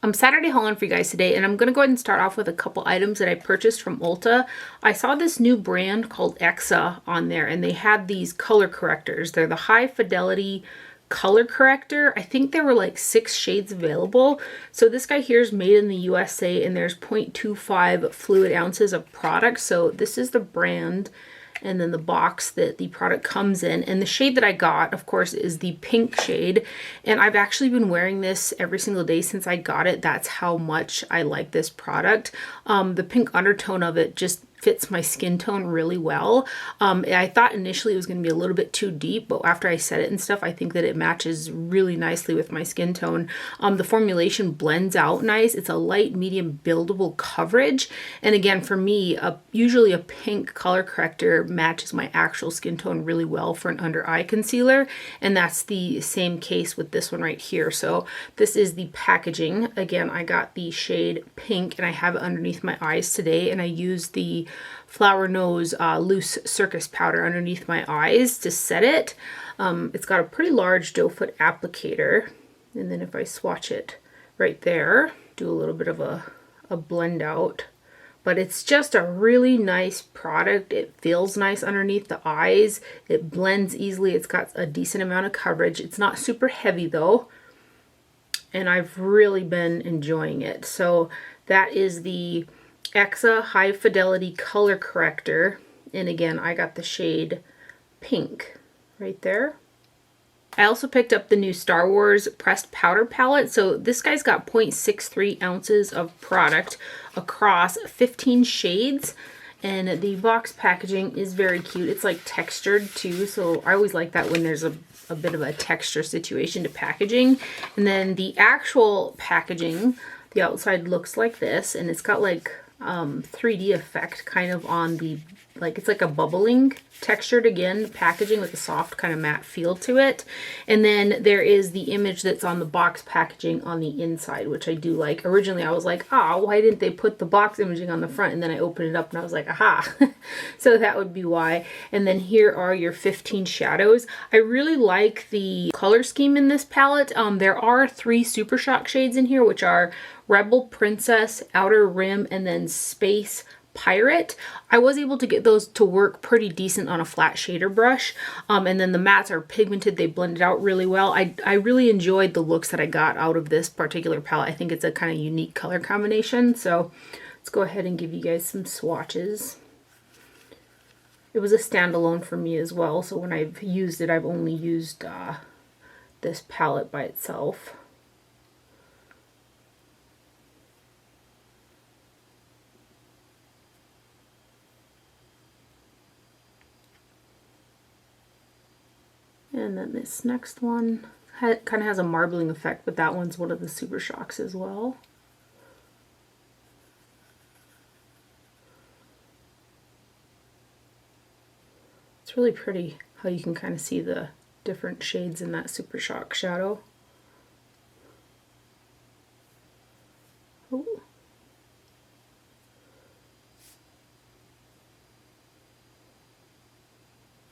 I'm Saturday hauling for you guys today, and I'm going to go ahead and start off with a couple items that I purchased from Ulta. I saw this new brand called Exa on there, and they had these color correctors. They're the high fidelity color corrector. I think there were like 6 shades available. So this guy here is made in the USA, and there's 0.25 fluid ounces of product. So this is the brand and then the box that the product comes in. And the shade that I got, of course, is the pink shade. And I've actually been wearing this every single day since I got it. That's how much I like this product. The pink undertone of it just fits my skin tone really well. I thought initially it was going to be a little bit too deep, but after I set it and stuff, I think that it matches really nicely with my skin tone. The formulation blends out nice. It's a light, medium, buildable coverage. And again, for me, usually a pink color corrector matches my actual skin tone really well for an under eye concealer. And that's the same case with this one right here. So this is the packaging. Again, I got the shade pink and I have it underneath my eyes today, and I used the Flower Nose loose circus powder underneath my eyes to set it. It's got a pretty large doe foot applicator, and then if I swatch it right there, do a little bit of a blend out. But it's just a really nice product. It feels nice underneath the eyes. It blends easily. It's got a decent amount of coverage. It's not super heavy though, and I've really been enjoying it. So that is the Exa High Fidelity Color Corrector, and again, I got the shade pink right there. I also picked up the new Star Wars Pressed Powder Palette. So this guy's got 0.63 ounces of product across 15 shades, and the box packaging is very cute. It's like textured too, so I always like that when there's a bit of a texture situation to packaging. And then the actual packaging, the outside looks like this, and it's got like 3D effect kind of on the, like it's like a bubbling textured again packaging with a soft kind of matte feel to it. And then there is the image that's on the box packaging on the inside, which I do like. Originally I was like, why didn't they put the box imaging on the front? And then I opened it up and I was like, aha. So that would be why. And then here are your 15 shadows. I really like the color scheme in this palette. There are 3 Super Shock shades in here, which are Rebel, Princess, Outer Rim, and then Space Pirate. I was able to get those to work pretty decent on a flat shader brush. And then the mattes are pigmented. They blended out really well. I really enjoyed the looks that I got out of this particular palette. I think it's a kind of unique color combination. So let's go ahead and give you guys some swatches. It was a standalone for me as well. So when I've used it, I've only used this palette by itself. And then this next one kind of has a marbling effect, but that one's one of the Super Shocks as well. It's really pretty how you can kind of see the different shades in that Super Shock shadow. Ooh.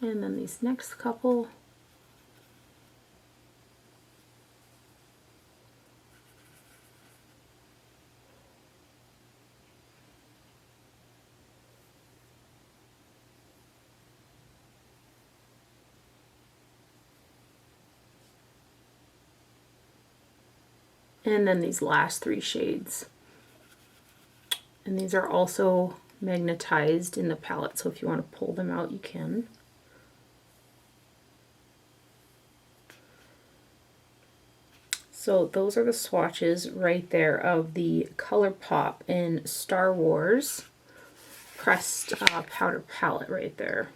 And then these next couple. And then these last 3 shades. And these are also magnetized in the palette, so if you want to pull them out, you can. So those are the swatches right there of the Colourpop and Star Wars Pressed Powder Palette right there.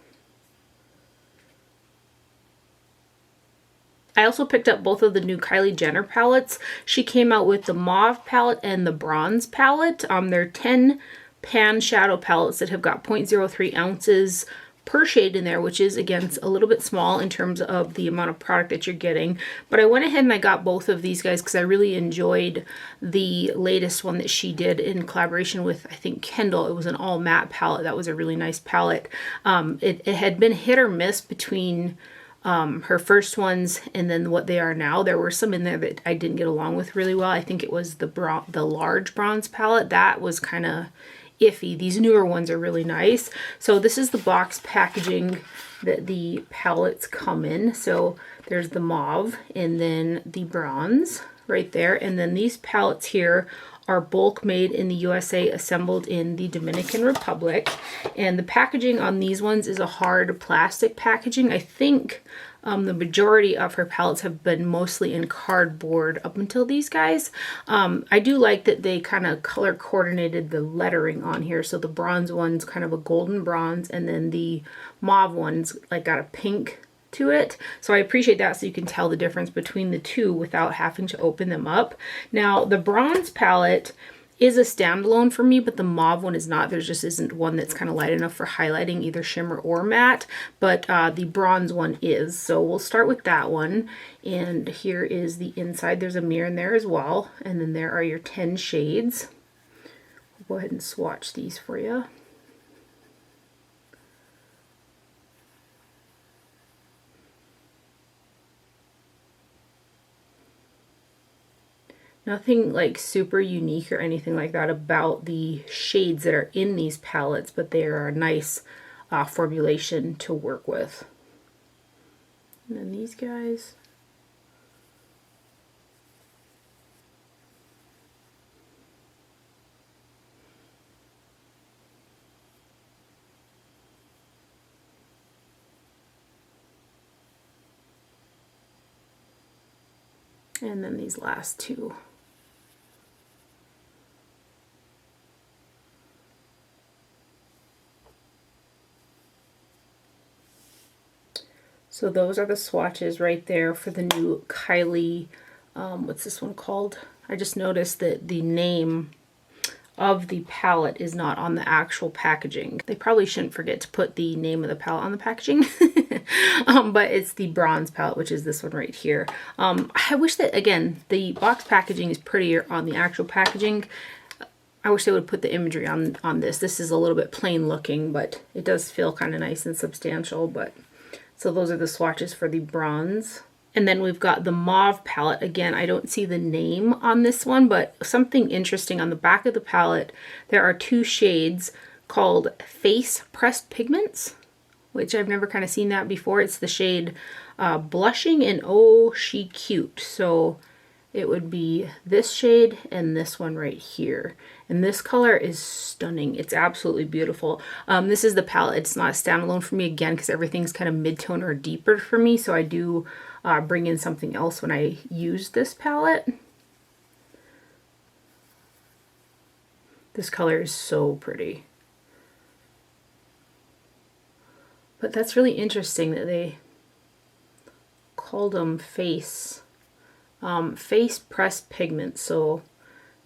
I also picked up both of the new Kylie Jenner palettes. She came out with the Mauve palette and the Bronze palette. They're 10 pan shadow palettes that have got 0.03 ounces per shade in there, which is, again, a little bit small in terms of the amount of product that you're getting. But I went ahead and I got both of these guys because I really enjoyed the latest one that she did in collaboration with, I think, Kendall. It was an all matte palette. That was a really nice palette. It had been hit or miss between her first ones and then what they are now. There were some in there that I didn't get along with really well. I think it was the large bronze palette. That was kind of iffy. These newer ones are really nice. So this is the box packaging that the palettes come in. So there's the mauve and then the bronze right there. And then these palettes here are bulk made in the USA, assembled in the Dominican Republic. And the packaging on these ones is a hard plastic packaging. I think the majority of her palettes have been mostly in cardboard up until these guys. I do like that they kind of color coordinated the lettering on here. So the bronze one's kind of a golden bronze, and then the mauve one's like got a pink to it. So I appreciate that, so you can tell the difference between the two without having to open them up. Now the bronze palette is a standalone for me, but the mauve one is not. There just isn't one that's kind of light enough for highlighting either shimmer or matte, but the bronze one is. So we'll start with that one. And here is the inside. There's a mirror in there as well. And then there are your 10 shades. I'll go ahead and swatch these for you. Nothing like super unique or anything like that about the shades that are in these palettes, but they are a nice formulation to work with. And then these guys. And then these last two. So those are the swatches right there for the new Kylie, what's this one called? I just noticed that the name of the palette is not on the actual packaging. They probably shouldn't forget to put the name of the palette on the packaging. But it's the bronze palette, which is this one right here. I wish that, again, the box packaging is prettier on the actual packaging. I wish they would put the imagery on this. This is a little bit plain looking, but it does feel kind of nice and substantial. But so those are the swatches for the bronze. And then we've got the mauve palette. Again, I don't see the name on this one, but something interesting on the back of the palette, there are two shades called Face Pressed Pigments, which I've never kind of seen that before. It's the shade Blushing and Oh She Cute. So it would be this shade and this one right here. And this color is stunning. It's absolutely beautiful. This is the palette. It's not standalone for me, again, because everything's kind of mid-tone or deeper for me. So I do bring in something else when I use this palette. This color is so pretty. But that's really interesting that they called them face pressed pigments. So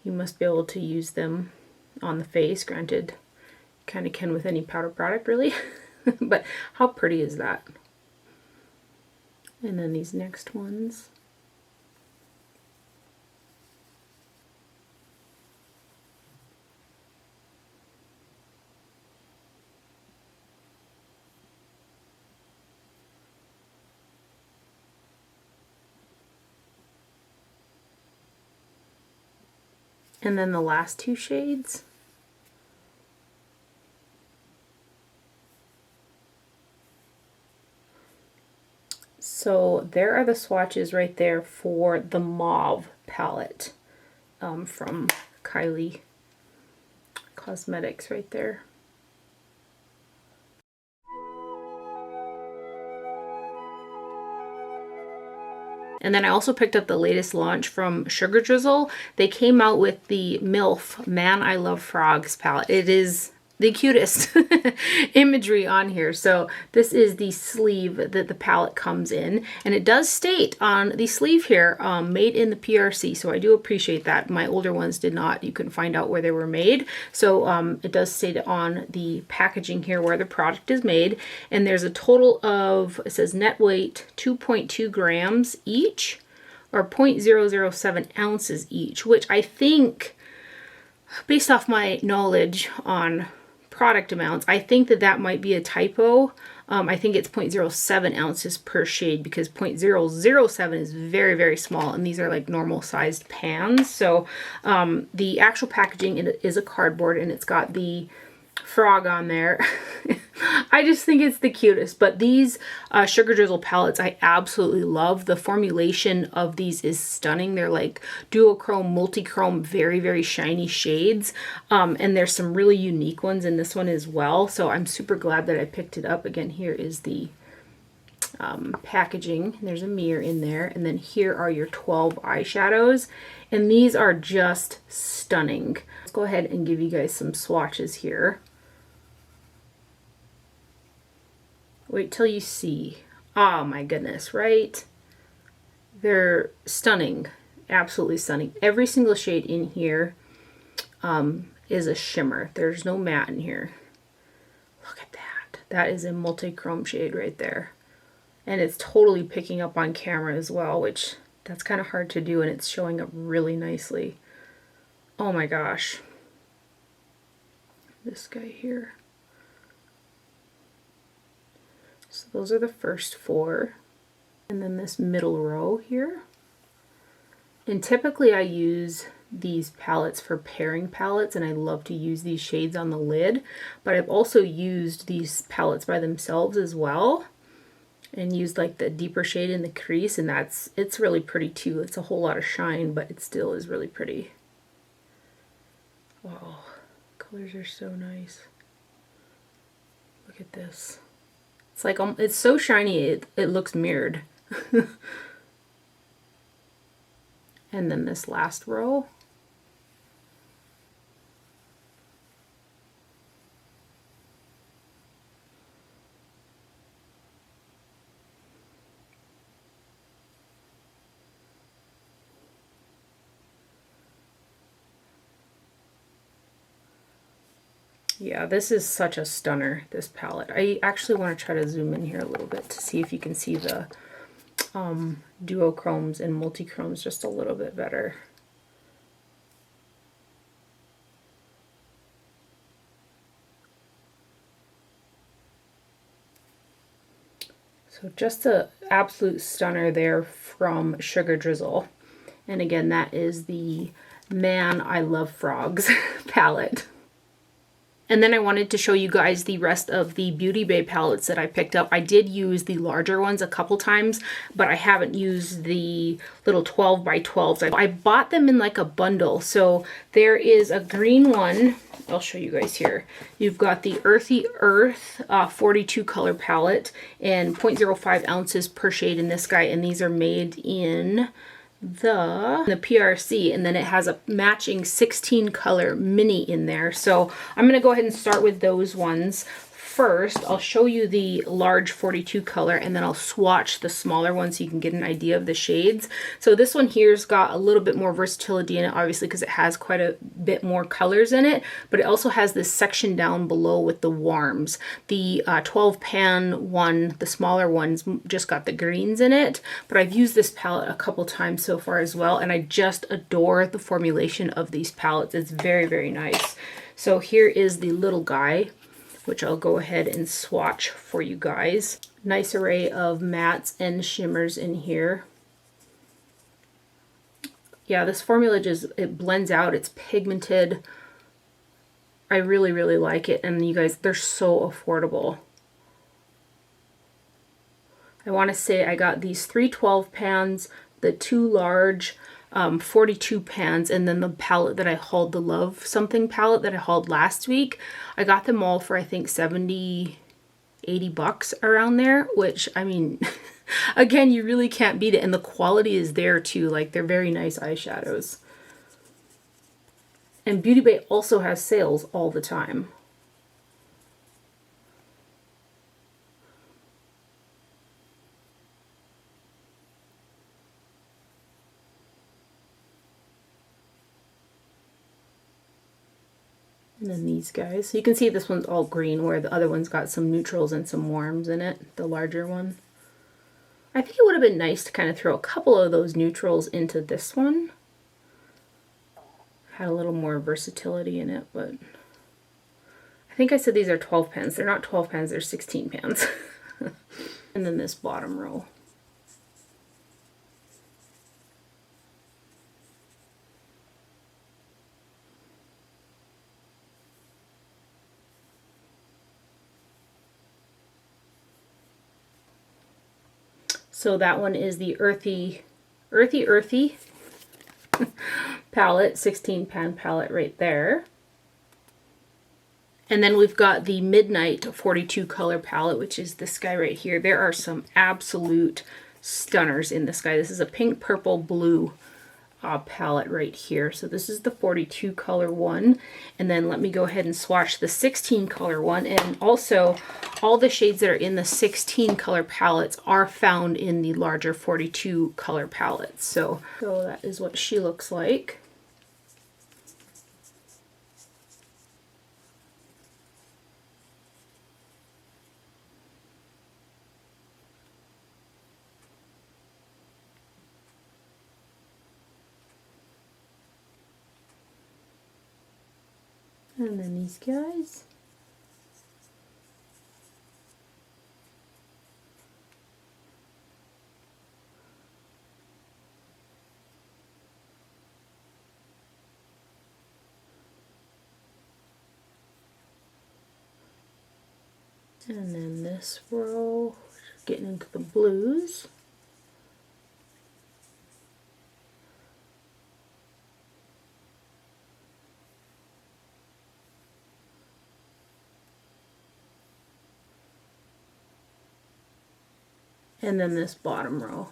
you must be able to use them on the face. Granted, kind of can with any powder product, really. But how pretty is that? And then these next ones. And then the last two shades. So there are the swatches right there for the mauve palette from Kylie Cosmetics right there. And then I also picked up the latest launch from Sugardrizzle. They came out with the MILF Man I Love Frogs palette. It is the cutest imagery on here. So this is the sleeve that the palette comes in, and it does state on the sleeve here, made in the PRC. So I do appreciate that. My older ones did not. You couldn't find out where they were made. So it does state on the packaging here where the product is made. And there's a total of, it says net weight 2.2 grams each, or 0.007 ounces each, which I think, based off my knowledge on product amounts. I think that that might be a typo. I think it's 0.07 ounces per shade because 0.007 is very, very small, and these are like normal sized pans. So the actual packaging is a cardboard, and it's got the frog on there. I just think it's the cutest. But these Sugardrizzle palettes I absolutely love. The formulation of these is stunning. They're like duochrome, multi-chrome, very, very shiny shades. And there's some really unique ones in this one as well. So I'm super glad that I picked it up. Again, here is the packaging. There's a mirror in there. And then here are your 12 eyeshadows. And these are just stunning. Let's go ahead and give you guys some swatches here. Wait till you see. Oh my goodness, right? They're stunning. Absolutely stunning. Every single shade in here is a shimmer. There's no matte in here. Look at that. That is a multi-chrome shade right there. And it's totally picking up on camera as well, which that's kind of hard to do, and it's showing up really nicely. Oh my gosh. This guy here. So those are the first 4. And then this middle row here. And typically I use these palettes for pairing palettes, and I love to use these shades on the lid. But I've also used these palettes by themselves as well. And used like the deeper shade in the crease, and it's really pretty too. It's a whole lot of shine, but it still is really pretty. Oh, colors are so nice. Look at this. It's like, it's so shiny, it looks mirrored. And then this last row. Yeah, this is such a stunner, this palette. I actually want to try to zoom in here a little bit to see if you can see the duochromes and multi-chromes just a little bit better. So just an absolute stunner there from Sugardrizzle. And again, that is the Man I Love Frogs palette. And then I wanted to show you guys the rest of the Beauty Bay palettes that I picked up. I did use the larger ones a couple times, but I haven't used the little 12 by 12s. I bought them in like a bundle. So there is a green one. I'll show you guys here. You've got the Earthy Earth 42 color palette and 0.05 ounces per shade in this guy. And these are made in the PRC, and then it has a matching 16 color mini in there. So I'm going to go ahead and start with those ones. First, I'll show you the large 42 color, and then I'll swatch the smaller one so you can get an idea of the shades. So this one here's got a little bit more versatility in it, obviously, because it has quite a bit more colors in it, but it also has this section down below with the warms. The 12 pan one, the smaller ones, just got the greens in it, but I've used this palette a couple times so far as well, and I just adore the formulation of these palettes. It's very, very nice. So here is the little guy, which I'll go ahead and swatch for you guys. Nice array of mattes and shimmers in here. Yeah, this formula just, it blends out, it's pigmented. I really, really like it, and you guys, they're so affordable. I want to say I got these 3 12 pans, the 2 large 42 pans, and then the palette that I hauled, the Love Something palette that I hauled last week. I got them all for I think 70, 80 bucks around there, which, I mean, again, you really can't beat it, and the quality is there too. Like, they're very nice eyeshadows. And Beauty Bay also has sales all the time. And then these guys. So you can see this one's all green, where the other one's got some neutrals and some warms in it, the larger one. I think it would have been nice to kind of throw a couple of those neutrals into this one. Had a little more versatility in it, but I think I said these are 12 pans. They're not 12 pans, they're 16 pans. And then this bottom row. So that one is the earthy palette, 16 pan palette right there. And then we've got the Midnight 42 color palette, which is this guy right here. There are some absolute stunners in this guy. This is a pink, purple, blue palette right here. So this is the 42 color one. And then let me go ahead and swatch the 16 color one. And also all the shades that are in the 16 color palettes are found in the larger 42 color palettes. So that is what she looks like. And then these guys. And then this row, getting into the blues. And then this bottom row.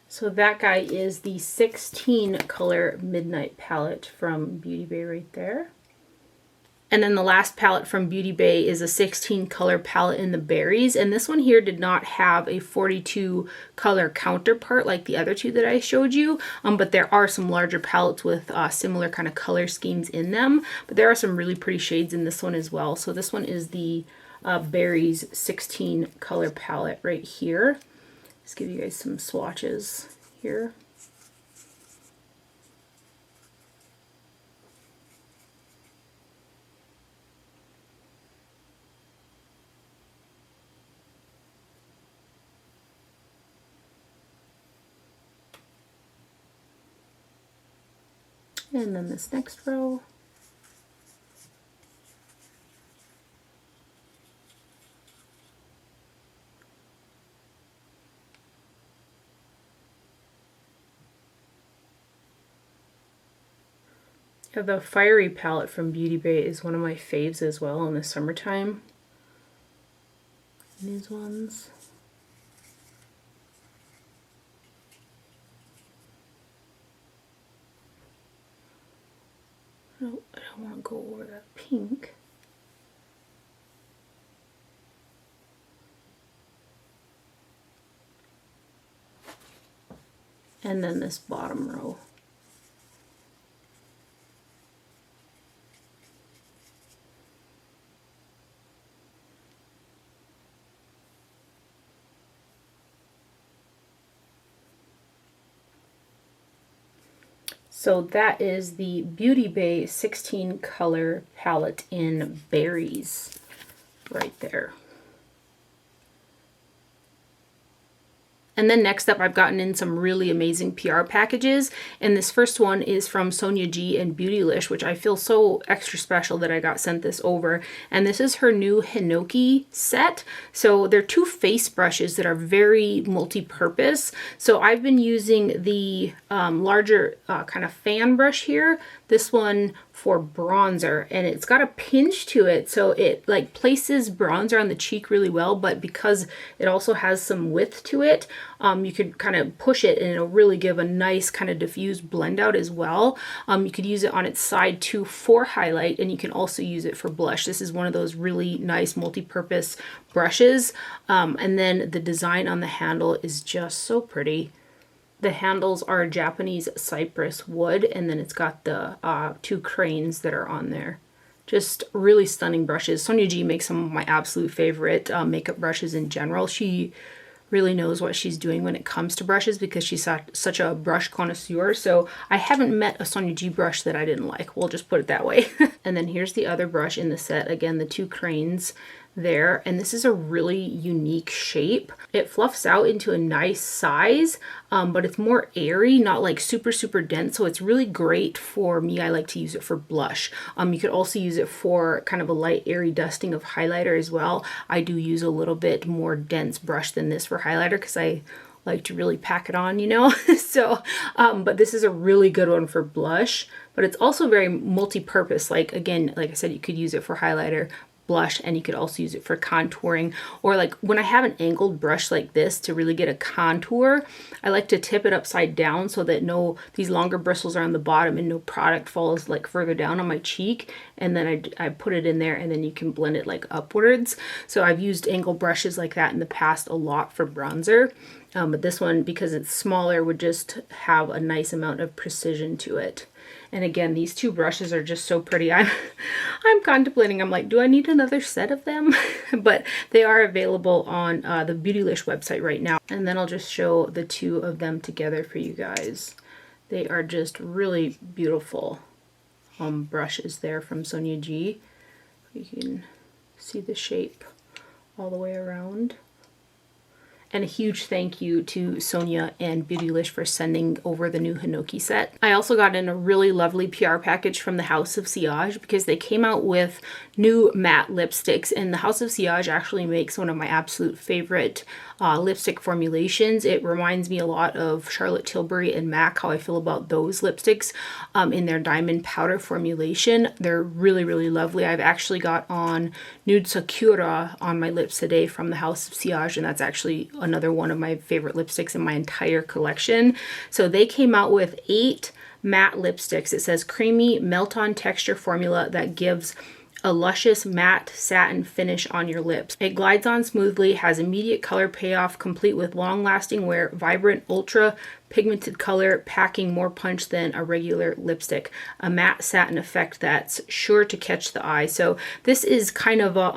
So that guy is the 16 color Midnight palette from Beauty Bay right there. And then the last palette from Beauty Bay is a 16 color palette in the berries. And this one here did not have a 42 color counterpart like the other two that I showed you. But there are some larger palettes with similar kind of color schemes in them. But there are some really pretty shades in this one as well. So this one is the berries 16 color palette right here. Let's give you guys some swatches here. And then this next row. Yeah, the Fiery palette from Beauty Bay is one of my faves as well in the summertime. These ones. No, I don't want to go over that pink. And then this bottom row. So that is the Beauty Bay 16 color palette in berries right there. And then next up, I've gotten in some really amazing PR packages. And this first one is from Sonia G and Beautylish, which I feel so extra special that I got sent this over. And this is her new Hinoki set. So they're two face brushes that are very multi-purpose. So I've been using the larger kind of fan brush here. This one for bronzer, and it's got a pinch to it, so it like places bronzer on the cheek really well, but because it also has some width to it, you could kind of push it and it'll really give a nice kind of diffused blend out as well. You could use it on its side too for highlight, and you can also use it for blush. This is one of those really nice multi-purpose brushes, and then the design on the handle is just so pretty. The handles are Japanese cypress wood, and then it's got the two cranes that are on there. Just really stunning brushes. Sonia G makes some of my absolute favorite makeup brushes in general. She really knows what she's doing when it comes to brushes because she's such a brush connoisseur. So I haven't met a Sonia G brush that I didn't like. We'll just put it that way. And then here's the other brush in the set. Again, the two cranes there, and this is a really unique shape. It fluffs out into a nice size, but it's more airy, not like super dense, so it's really great for me. I like to use it for blush. You could also use it for kind of a light airy dusting of highlighter as well. I do use a little bit more dense brush than this for highlighter because I like to really pack it on, you know. So but this is a really good one for blush, but it's also very multi-purpose. Like, again, like I said, you could use it for highlighter, blush, and you could also use it for contouring. Or like when I have an angled brush like this to really get a contour, I like to tip it upside down so that these longer bristles are on the bottom and no product falls like further down on my cheek, and then I put it in there, and then you can blend it like upwards. So I've used angled brushes like that in the past a lot for bronzer, but this one, because it's smaller, would just have a nice amount of precision to it. And again, these two brushes are just so pretty. I'm contemplating, I'm like, do I need another set of them? But they are available on the Beautylish website right now. And then I'll just show the two of them together for you guys. They are just really beautiful brushes there from Sonia G. You can see the shape all the way around. And a huge thank you to Sonia and Beautylish for sending over the new Hinoki set. I also got in a really lovely PR package from the House of Sillage because they came out with new matte lipsticks, and the House of Sillage actually makes one of my absolute favorite lipstick formulations. It reminds me a lot of Charlotte Tilbury and MAC, how I feel about those lipsticks in their diamond powder formulation. They're really lovely. I've actually got on Nude Sakura on my lips today from the House of Sillage, and that's actually another one of my favorite lipsticks in my entire collection. So they came out with 8 matte lipsticks. It says creamy melt-on texture formula that gives a luscious matte satin finish on your lips. It glides on smoothly, has immediate color payoff, complete with long-lasting wear, vibrant, ultra pigmented color, packing more punch than a regular lipstick. A matte satin effect that's sure to catch the eye. So this is kind of a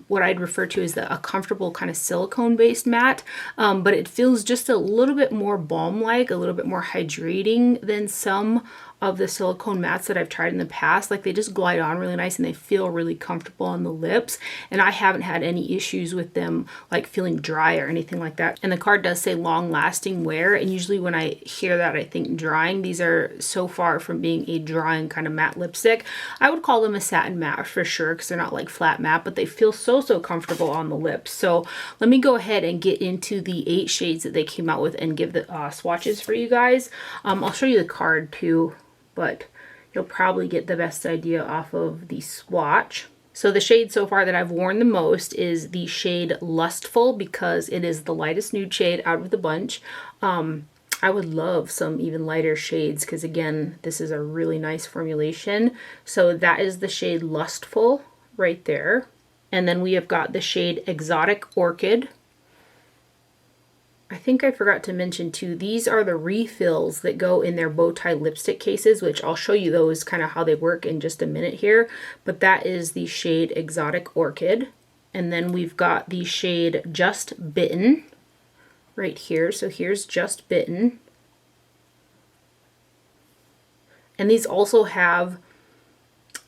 what I'd refer to as a comfortable kind of silicone-based matte, but it feels just a little bit more balm-like, a little bit more hydrating than some of the silicone mattes that I've tried in the past. Like, they just glide on really nice and they feel really comfortable on the lips, and I haven't had any issues with them like feeling dry or anything like that. And the card does say long lasting wear, and usually when I hear that I think drying. These are so far from being a drying kind of matte lipstick. I would call them a satin matte for sure because they're not like flat matte, but they feel so comfortable on the lips. So let me go ahead and get into the 8 shades that they came out with and give the swatches for you guys. I'll show you the card too, but you'll probably get the best idea off of the swatch. So the shade so far that I've worn the most is the shade Lustful because it is the lightest nude shade out of the bunch. I would love some even lighter shades because, again, this is a really nice formulation. So that is the shade Lustful right there. And then we have got the shade Exotic Orchid. I think I forgot to mention too, these are the refills that go in their bow tie lipstick cases, which I'll show you those kind of how they work in just a minute here. But that is the shade Exotic Orchid. And then we've got the shade Just Bitten right here. So here's Just Bitten. And these also have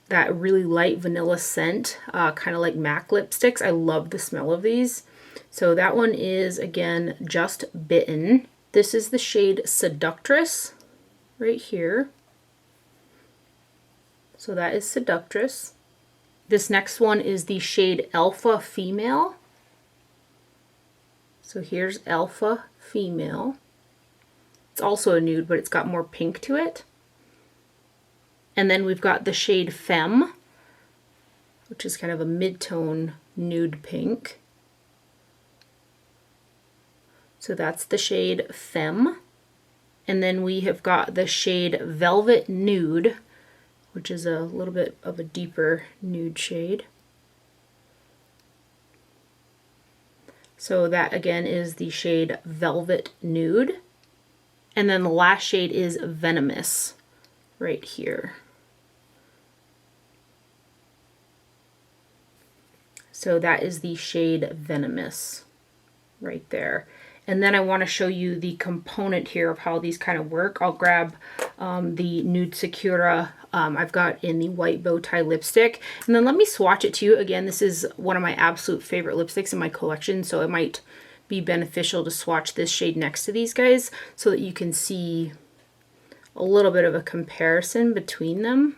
that really light vanilla scent, kind of like MAC lipsticks. I love the smell of these. So that one is, again, Just Bitten. This is the shade Seductress right here. So that is Seductress. This next one is the shade Alpha Female. So here's Alpha Female. It's also a nude, but it's got more pink to it. And then we've got the shade Femme, which is kind of a mid-tone nude pink. So that's the shade Femme. And then we have got the shade Velvet Nude, which is a little bit of a deeper nude shade. So that again is the shade Velvet Nude. And then the last shade is Venomous right here. So that is the shade Venomous right there. And then I want to show you the component here of how these kind of work. I'll grab the Nude Sakura I've got in the white bow tie lipstick. And then let me swatch it to you. Again, this is one of my absolute favorite lipsticks in my collection, so it might be beneficial to swatch this shade next to these guys so that you can see a little bit of a comparison between them.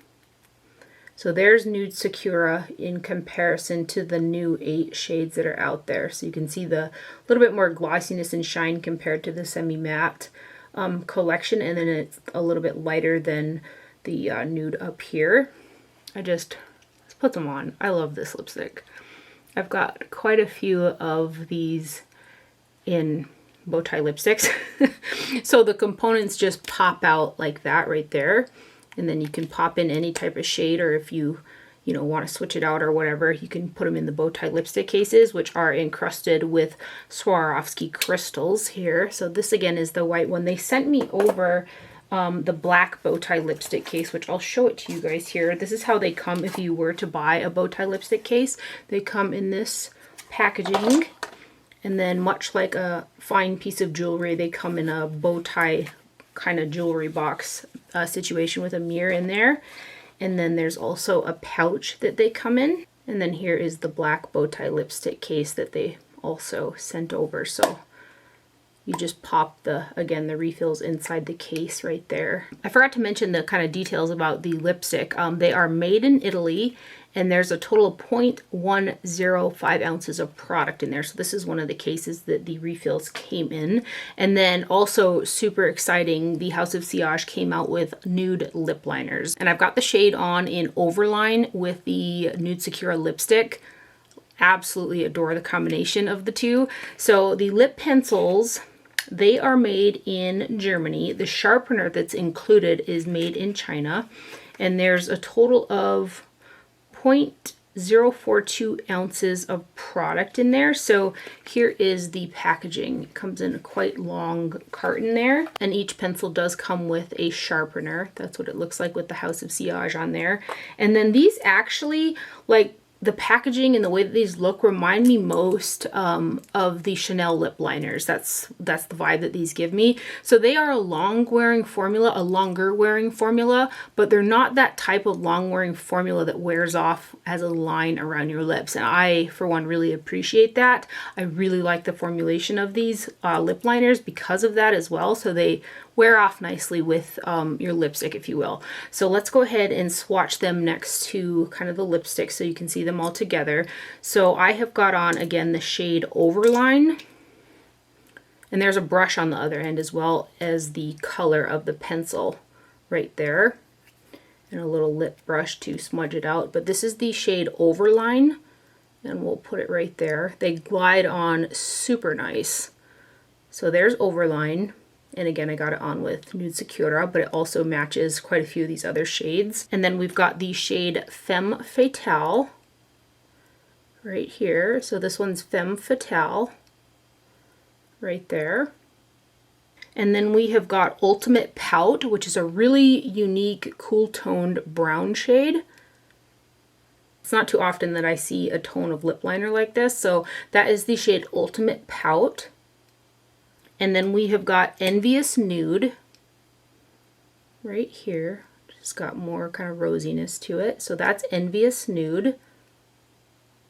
So there's Nude Sakura in comparison to the new 8 shades that are out there. So you can see the little bit more glossiness and shine compared to the semi-matte collection, and then it's a little bit lighter than the nude up here. Let's put them on. I love this lipstick. I've got quite a few of these in bow tie lipsticks. So the components just pop out like that right there. And then you can pop in any type of shade, or if you want to switch it out or whatever, you can put them in the bow tie lipstick cases, which are encrusted with Swarovski crystals here. So this again is the white one. They sent me over the black bow tie lipstick case, which I'll show it to you guys here. This is how they come if you were to buy a bow tie lipstick case. They come in this packaging, and then much like a fine piece of jewelry, they come in a bow tie kind of jewelry box situation with a mirror in there. And then there's also a pouch that they come in. And then here is the black bow tie lipstick case that they also sent over. So you just pop the refills inside the case right there. I forgot to mention the kind of details about the lipstick. They are made in Italy, and there's a total of 0.105 ounces of product in there. So this is one of the cases that the refills came in. And then also super exciting, the House of Sillage came out with nude lip liners. And I've got the shade on in Overline with the Nude Sakura lipstick. Absolutely adore the combination of the two. So the lip pencils, they are made in Germany. The sharpener that's included is made in China. And there's a total of 0.042 ounces of product in there. So here is the packaging. It comes in a quite long carton there. And each pencil does come with a sharpener. That's what it looks like with the House of Sillage on there. And then these actually, like, the packaging and the way that these look remind me most of the Chanel lip liners. That's the vibe that these give me. So they are a longer wearing formula, but they're not that type of long wearing formula that wears off as a line around your lips. And I, for one, really appreciate that. I really like the formulation of these lip liners because of that as well. So they wear off nicely with your lipstick, if you will. So let's go ahead and swatch them next to kind of the lipstick so you can see them all together. So I have got on, again, the shade Overline. And there's a brush on the other end as well as the color of the pencil right there. And a little lip brush to smudge it out. But this is the shade Overline. And we'll put it right there. They glide on super nice. So there's Overline. And again, I got it on with Nude Sakura, but it also matches quite a few of these other shades. And then we've got the shade Femme Fatale right here. So this one's Femme Fatale right there. And then we have got Ultimate Pout, which is a really unique, cool-toned brown shade. It's not too often that I see a tone of lip liner like this. So that is the shade Ultimate Pout. And then we have got Envious Nude right here. Just got more kind of rosiness to it. So that's Envious Nude.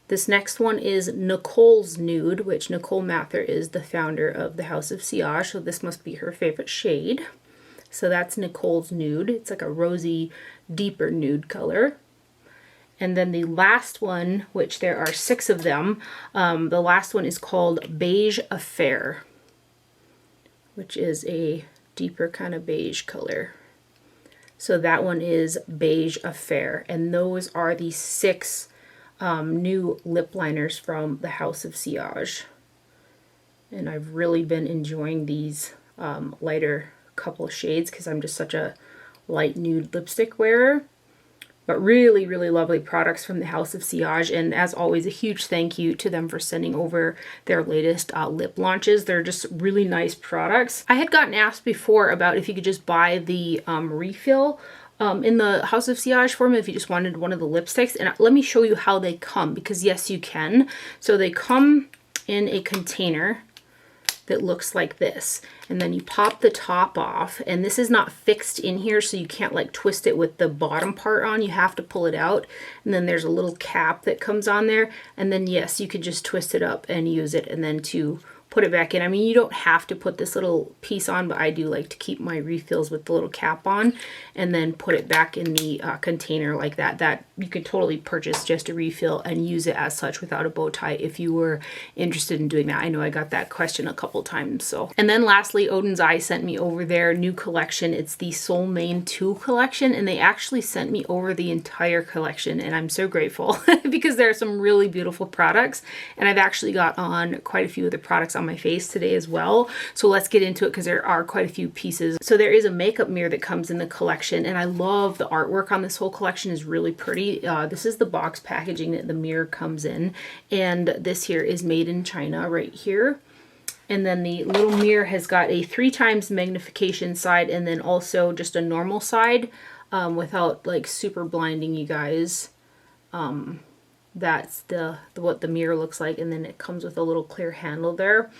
This next one is Nicole's Nude, which Nicole Mather is the founder of the House of Sillage. So this must be her favorite shade. So that's Nicole's Nude. It's like a rosy, deeper nude color. And then the last one, which there are 6 of them, the last one is called Beige Affair, which is a deeper kind of beige color. So that one is Beige Affair. And those are the 6 new lip liners from the House of Sillage. And I've really been enjoying these lighter couple shades because I'm just such a light nude lipstick wearer. But really, really lovely products from the House of Sillage. And as always, a huge thank you to them for sending over their latest lip launches. They're just really nice products. I had gotten asked before about if you could just buy the refill in the House of Sillage format if you just wanted one of the lipsticks. And let me show you how they come, because yes, you can. So they come in a container that looks like this, and then you pop the top off, and this is not fixed in here, so you can't like twist it with the bottom part on. You have to pull it out, and then there's a little cap that comes on there, and then yes, you could just twist it up and use it, and then to put it back in. I mean, you don't have to put this little piece on, but I do like to keep my refills with the little cap on, and then put it back in the container like that. That you can totally purchase just a refill and use it as such without a bow tie if you were interested in doing that. I know I got that question a couple times. So, and then lastly, Oden's Eye sent me over their new collection. It's the Soul Mane 2 collection, and they actually sent me over the entire collection, and I'm so grateful because there are some really beautiful products, and I've actually got on quite a few of the products on my face today as well. So let's get into it, because there are quite a few pieces. So there is a makeup mirror that comes in the collection, and I love the artwork on this whole collection. Is really pretty. This is the box packaging that the mirror comes in, and this here is made in China right here. And then the little mirror has got a 3 times magnification side, and then also just a normal side, without like super blinding you guys. That's what the mirror looks like, and then it comes with a little clear handle there,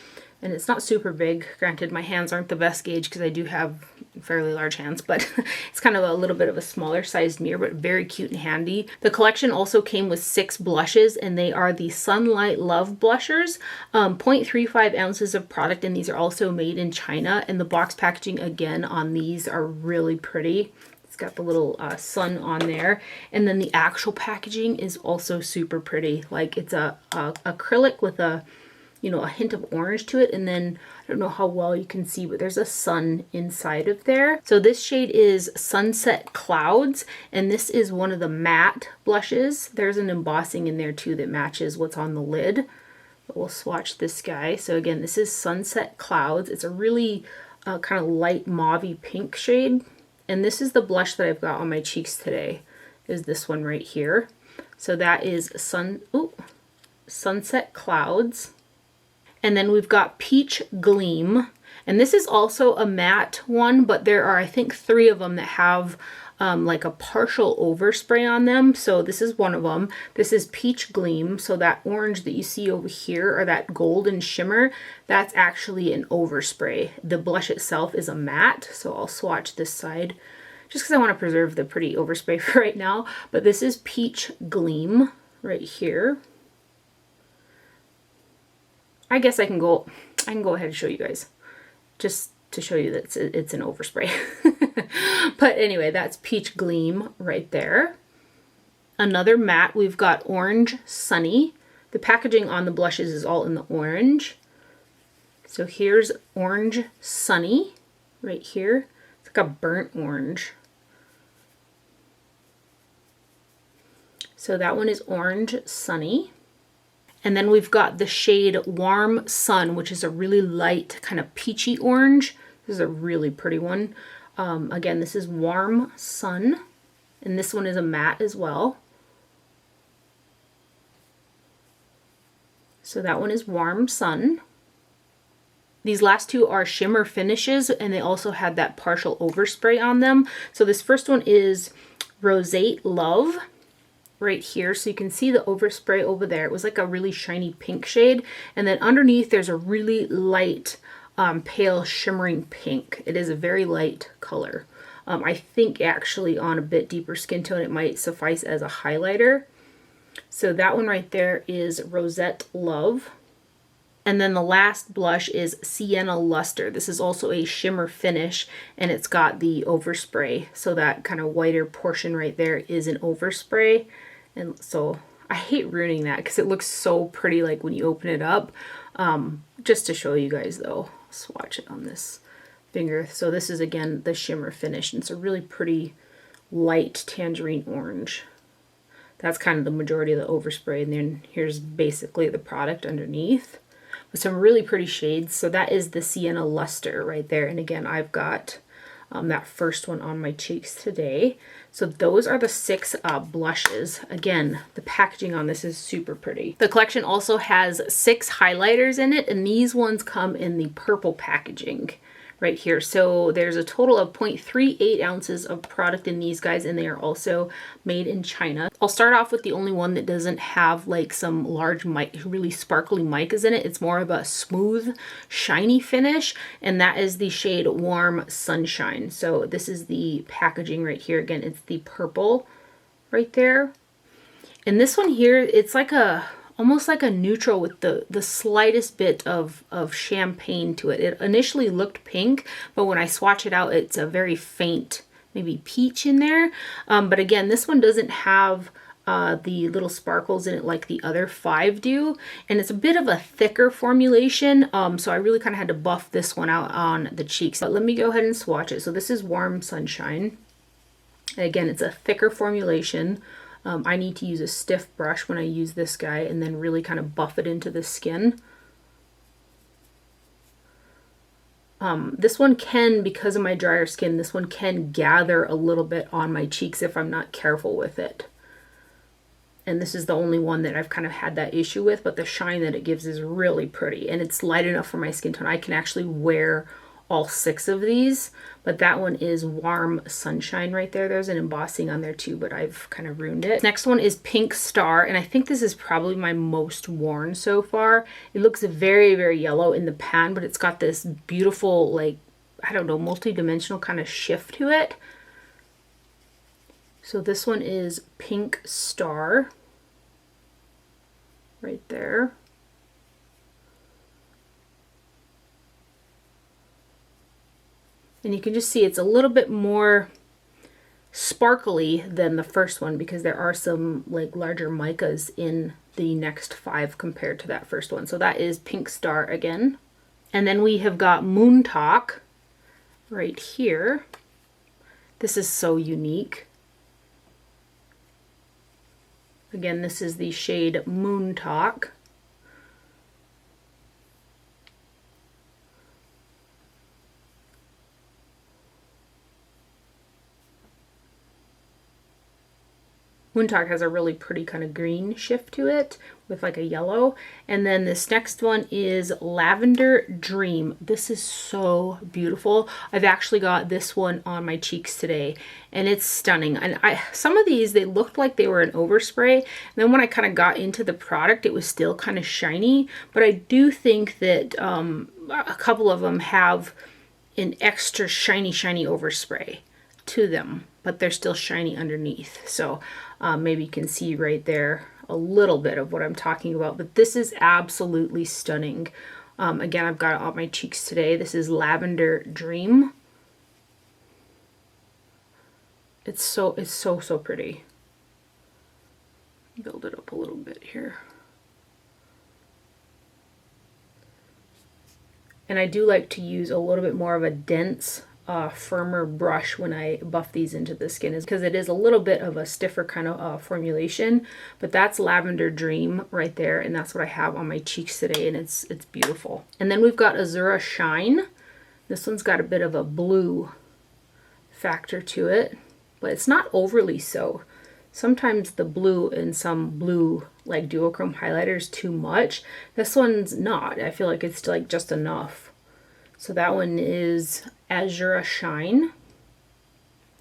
and it's not super big. Granted, my hands aren't the best gauge because I do have fairly large hands, but it's kind of a little bit of a smaller sized mirror, but very cute and handy. The collection also came with 6 blushes, and they are the Sunlight Love blushers, 0.35 ounces of product, and these are also made in China, and the box packaging again on these are really pretty. Got the little sun on there, and then the actual packaging is also super pretty. Like, it's a acrylic with a, you know, a hint of orange to it, and then I don't know how well you can see, but there's a sun inside of there. So this shade is Sunset Clouds, and this is one of the matte blushes. There's an embossing in there too that matches what's on the lid, but we'll swatch this guy. So again, this is Sunset Clouds. It's a really kind of light mauvey pink shade. And this is the blush that I've got on my cheeks today, is this one right here. So that is Sunset Clouds. And then we've got Peach Gleam. And this is also a matte one, but there are, I think, 3 of them that have like a partial overspray on them. So this is one of them. This is Peach Gleam. So that orange that you see over here, or that golden shimmer, that's actually an overspray. The blush itself is a matte. So I'll swatch this side just because I want to preserve the pretty overspray for right now. But this is Peach Gleam right here. I guess I can go ahead and show you guys, just to show you that it's an overspray. But anyway, that's Peach Gleam right there. Another matte, we've got Orange Sunny. The packaging on the blushes is all in the orange. So here's Orange Sunny right here. It's like a burnt orange. So that one is Orange Sunny. And then we've got the shade Warm Sun, which is a really light kind of peachy orange. This is a really pretty one. Again, this is Warm Sun, and this one is a matte as well. So that one is Warm Sun. These last 2 are shimmer finishes, and they also had that partial overspray on them. So this first one is Rosate Love right here. So you can see the overspray over there. It was like a really shiny pink shade. And then underneath there's a really light pale shimmering pink. It is a very light color. I think actually on a bit deeper skin tone it might suffice as a highlighter. So that one right there is Rosette Love. And then the last blush is Sienna Luster. This is also a shimmer finish, and it's got the overspray. So that kind of whiter portion right there is an overspray. And so I hate ruining that because it looks so pretty like when you open it up. Just to show you guys though, I'll swatch it on this finger. So this is again the shimmer finish, and it's a really pretty light tangerine orange. That's kind of the majority of the overspray, and then here's basically the product underneath with some really pretty shades. So that is the Sienna Luster right there, and again I've got that first one on my cheeks today. So those are the 6 blushes. Again, the packaging on this is super pretty. The collection also has 6 highlighters in it, and these ones come in the purple packaging right here. So there's a total of 0.38 ounces of product in these guys, and they are also made in China. I'll start off with the only one that doesn't have like some large really sparkly micas in it. It's more of a smooth, shiny finish, and that is the shade Warm Sunshine. So this is the packaging right here. Again, it's the purple right there. And this one here, it's like almost like a neutral with the slightest bit of champagne to it. It initially looked pink, but when I swatch it out, it's a very faint, maybe peach in there. But again, this one doesn't have the little sparkles in it like the other 5 do. And it's a bit of a thicker formulation. So I really kind of had to buff this one out on the cheeks. But let me go ahead and swatch it. So this is Warm Sunshine. And again, it's a thicker formulation. I need to use a stiff brush when I use this guy and then really kind of buff it into the skin. This one can, because of my drier skin, this one can gather a little bit on my cheeks if I'm not careful with it. And this is the only one that I've kind of had that issue with, but the shine that it gives is really pretty. And it's light enough for my skin tone. I can actually wear all 6 of these, but that one is Warm Sunshine right there. There's an embossing on there too, but I've kind of ruined it. Next one is Pink Star, and I think this is probably my most worn so far. It looks very, very yellow in the pan, but it's got this beautiful, like, I don't know, multi-dimensional kind of shift to it. So this one is Pink Star right there. And you can just see it's a little bit more sparkly than the first one because there are some like larger micas in the next 5 compared to that first one. So that is Pink Star again. And then we have got Moon Talk right here. This is so unique. Again, this is the shade Moon Talk. Moon Talk has a really pretty kind of green shift to it with like a yellow. And then this next one is Lavender Dream. This is so beautiful. I've actually got this one on my cheeks today and it's stunning. And some of these, they looked like they were an overspray. And then when I kind of got into the product, it was still kind of shiny. But I do think that a couple of them have an extra shiny overspray to them, but they're still shiny underneath. So maybe you can see right there a little bit of what I'm talking about, but this is absolutely stunning. Again, I've got it on my cheeks today. This is Lavender Dream. It's so pretty. Build it up a little bit here. And I do like to use a little bit more of a dense firmer brush when I buff these into the skin, is because it is a little bit of a stiffer kind of formulation. But that's Lavender Dream right there, and that's what I have on my cheeks today, and it's beautiful. And then we've got Azura Shine. This one's got a bit of a blue factor to it, but it's not overly so. Sometimes the blue in some blue like duochrome highlighter is too much. This one's not. I feel like it's like just enough. So that one is Azura Shine.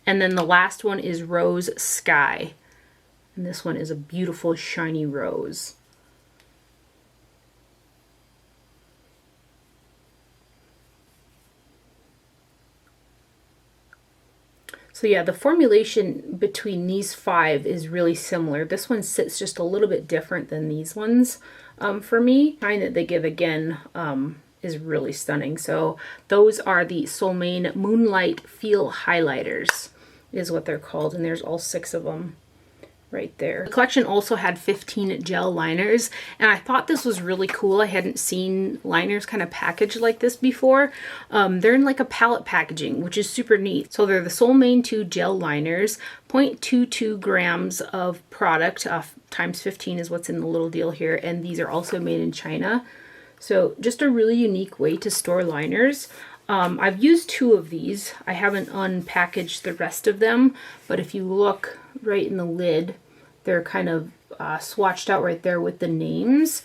And then the last one is Rose Sky. And this one is a beautiful shiny rose. So yeah, the formulation between these 5 is really similar. This one sits just a little bit different than these ones for me. The shine that they give again is really stunning. So those are the Soulmane Moonlight Feel Highlighters is what they're called, and there's all 6 of them right there. The collection also had 15 gel liners, and I thought this was really cool. I hadn't seen liners kind of packaged like this before. They're in like a palette packaging, which is super neat. So they're the Soulmane 2 gel liners, 0.22 grams of product, times 15 is what's in the little deal here, and these are also made in China. So just a really unique way to store liners. I've used 2 of these. I haven't unpackaged the rest of them, but if you look right in the lid, they're kind of swatched out right there with the names.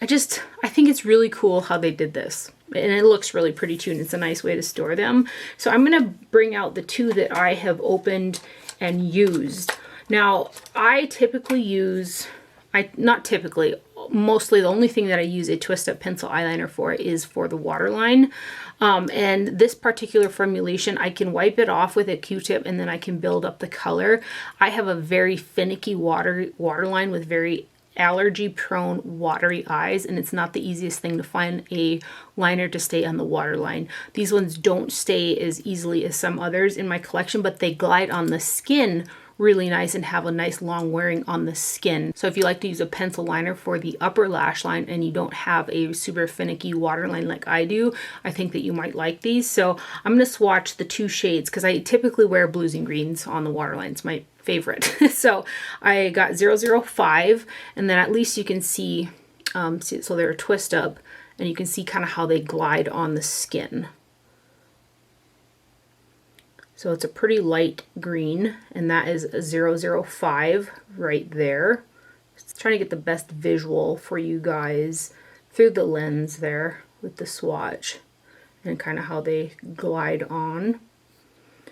I think it's really cool how they did this. And it looks really pretty too, and it's a nice way to store them. So I'm going to bring out the two that I have opened and used. Now, I typically use, not typically, mostly the only thing that I use a twist up pencil eyeliner for is for the waterline. And this particular formulation, I can wipe it off with a Q-tip and then I can build up the color. I have a very finicky waterline with very allergy prone watery eyes, and it's not the easiest thing to find a liner to stay on the waterline. These ones don't stay as easily as some others in my collection, but they glide on the skin really nice and have a nice long wearing on the skin. So if you like to use a pencil liner for the upper lash line and you don't have a super finicky waterline like I do, I think that you might like these. So I'm going to swatch the two shades because I typically wear blues and greens on the waterline. It's my favorite. So I got 005, and then at least you can see, so they're a twist up, and you can see kind of how they glide on the skin. So it's a pretty light green, and that is a 005 right there. Just trying to get the best visual for you guys through the lens there with the swatch and kind of how they glide on.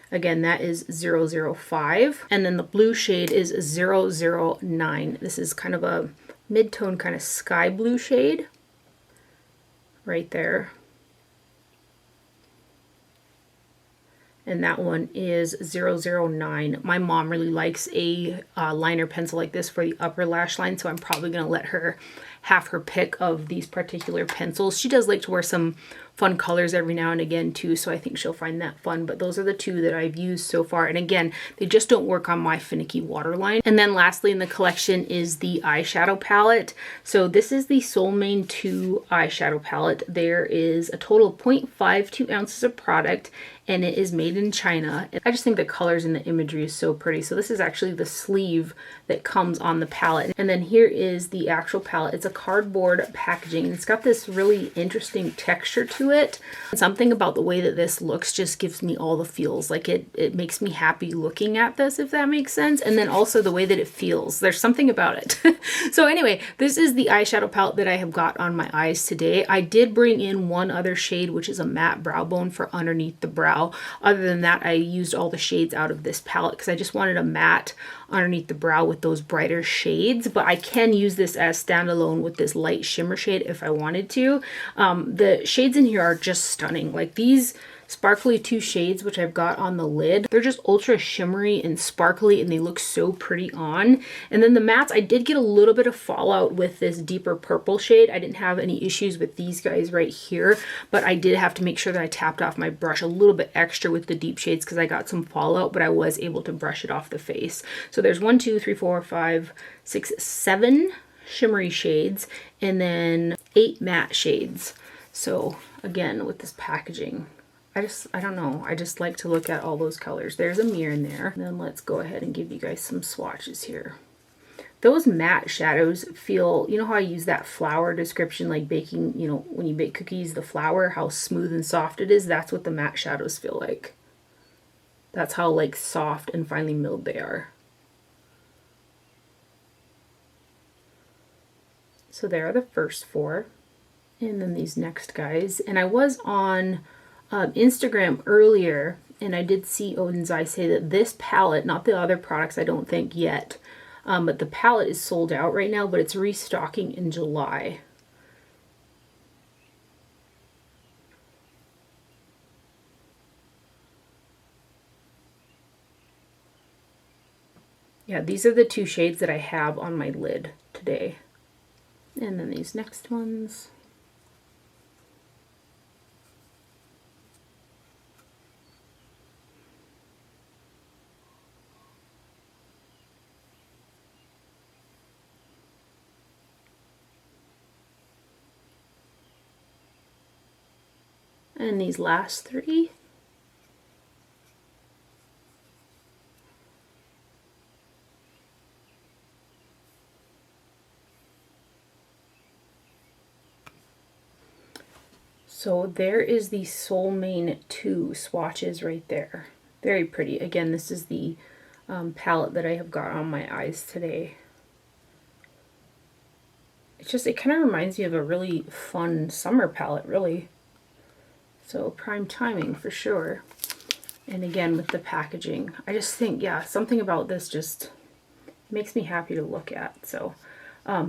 Again, that is 005. And then the blue shade is 009. This is kind of a mid-tone kind of sky blue shade right there. And that one is 009. My mom really likes a liner pencil like this for the upper lash line, so I'm probably going to let her have her pick of these particular pencils. She does like to wear some fun colors every now and again too, so I think she'll find that fun. But those are the two that I've used so far, and again, they just don't work on my finicky waterline. And then lastly in the collection is the eyeshadow palette. So this is the Soul Mane 2 eyeshadow palette. There is a total of 0.52 ounces of product, and it is made in China. I just think the colors and the imagery is so pretty. So this is actually the sleeve that comes on the palette. And then here is the actual palette. It's a cardboard packaging, and it's got this really interesting texture to it. Something about the way that this looks just gives me all the feels. Like it makes me happy looking at this, if that makes sense. And then also the way that it feels. There's something about it. So anyway, this is the eyeshadow palette that I have got on my eyes today. I did bring in one other shade, which is a matte brow bone for underneath the brow. Other than that, I used all the shades out of this palette because I just wanted a matte underneath the brow with those brighter shades, but I can use this as standalone with this light shimmer shade if I wanted to. The shades in here are just stunning. Like these sparkly two shades which I've got on the lid, they're just ultra shimmery and sparkly, and they look so pretty on. And then the mattes, I did get a little bit of fallout with this deeper purple shade. I didn't have any issues with these guys right here, but I did have to make sure that I tapped off my brush a little bit extra with the deep shades because I got some fallout, but I was able to brush it off the face. So there's 1, 2, 3, 4, 5, 6, 7 shimmery shades, and then 8 matte shades. So again, with this packaging, I don't know, I just like to look at all those colors. There's a mirror in there. And then let's go ahead and give you guys some swatches here. Those matte shadows feel, you know how I use that flour description, like baking, you know, when you bake cookies, the flour, how smooth and soft it is? That's what the matte shadows feel like. That's how like soft and finely milled they are. So there are the first 4. And then these next guys. And I was on Instagram earlier, and I did see Oden's Eye say that this palette, not the other products I don't think yet, but the palette is sold out right now, but it's restocking in July. Yeah, these are the 2 shades that I have on my lid today. And then these next ones. And these last 3. So there is the Soul Mane 2 swatches right there. Very pretty. Again, this is the palette that I have got on my eyes today. It kind of reminds me of a really fun summer palette, really. So prime timing for sure. And again, with the packaging, I just think, yeah, something about this just makes me happy to look at. So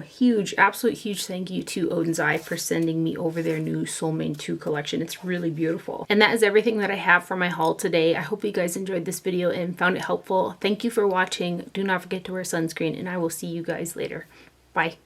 huge, absolute huge thank you to Oden's Eye for sending me over their new Soul Mane 2 collection. It's really beautiful. And that is everything that I have for my haul today. I hope you guys enjoyed this video and found it helpful. Thank you for watching. Do not forget to wear sunscreen, and I will see you guys later. Bye.